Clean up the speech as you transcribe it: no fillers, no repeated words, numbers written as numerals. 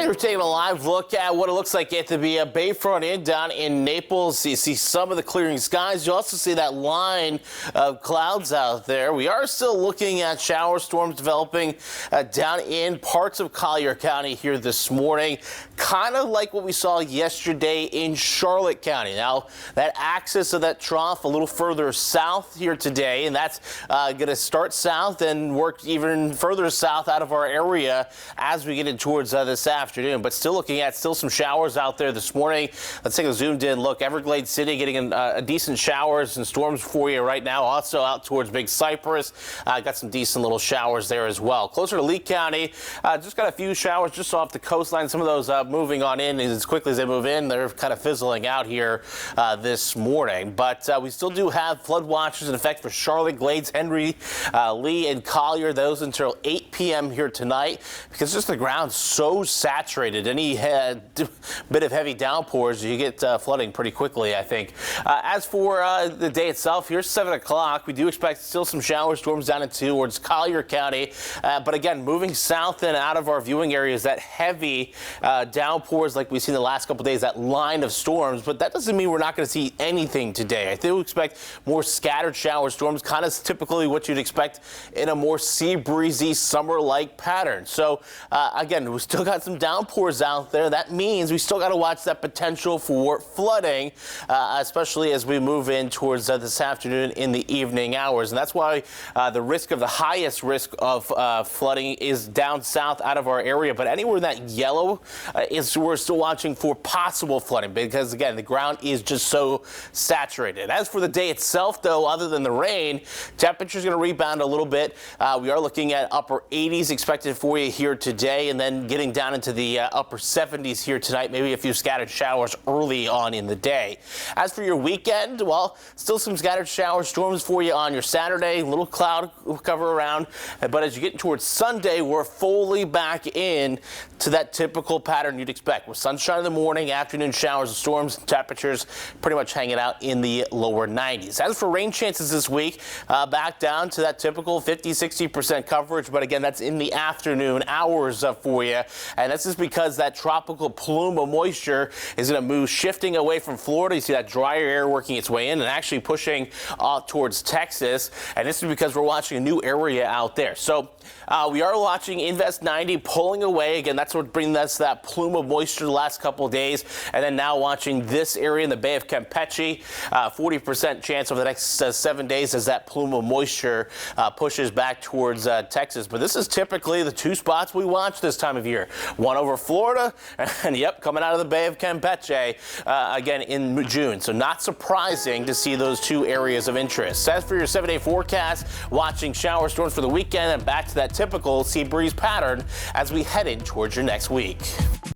Hey, we're taking a live look at what it looks like at the Bayfront Inn down in Naples. You see some of the clearing skies. You also see that line of clouds out there. We are still looking at shower storms developing down in parts of Collier County here this morning, kind of like what we saw yesterday in Charlotte County. Now, that axis of that trough a little further south here today, and that's going to start south and work even further south out of our area as we get in towards this afternoon, but still looking at some showers out there this morning. Let's take a zoomed in look. Everglades City getting a decent showers and storms for you right now. Also out towards Big Cypress, got some decent little showers there as well. Closer to Lee County, just got a few showers just off the coastline. Some of those moving on in as quickly as they move in. They're kind of fizzling out here this morning, but we still do have flood watches in effect for Charlotte, Glades, Henry, Lee, and Collier. Those until 8 p.m. here tonight, because just the ground's so saturated. Any bit of heavy downpours, you get flooding pretty quickly, I think. As for the day itself, here's 7 o'clock. We do expect still some shower storms down into towards Collier County, but again, moving south and out of our viewing areas, that heavy downpours like we've seen the last couple days, that line of storms, but that doesn't mean we're not going to see anything today. I think we expect more scattered shower storms, kind of typically what you'd expect in a more sea breezy summer-like pattern. So again, we still got some downpours out there. That means we still got to watch that potential for flooding, especially as we move in towards this afternoon in the evening hours. And that's why the highest risk of flooding is down south out of our area. But anywhere that yellow we're still watching for possible flooding, because again, the ground is just so saturated. As for the day itself, though, other than the rain, temperature's going to rebound a little bit. We are looking at upper 80s expected for you here today, and then getting down into the upper 70s here tonight, maybe a few scattered showers early on in the day. As for your weekend, well, still some scattered shower storms for you on your Saturday, little cloud cover around, but as you get towards Sunday, we're fully back in to that typical pattern you'd expect, with sunshine in the morning, afternoon showers and storms, temperatures pretty much hanging out in the lower 90s. As for rain chances this week, back down to that typical 50-60% coverage, but again, that's in the afternoon hours for you. And this is because that tropical plume of moisture is going to move, shifting away from Florida. You see that drier air working its way in and actually pushing towards Texas. And this is because we're watching a new area out there. So we are watching Invest 90 pulling away. Again, that's what brings us that plume of moisture the last couple of days. And then now watching this area in the Bay of Campeche, 40% chance over the next 7 days as that plume of moisture pushes back towards Texas. But this is typically the two spots we watch this time of year. One over Florida, and yep, coming out of the Bay of Campeche again in June. So not surprising to see those two areas of interest. As for your 7-day forecast, watching shower storms for the weekend and back to that typical sea breeze pattern as we head in towards your next week.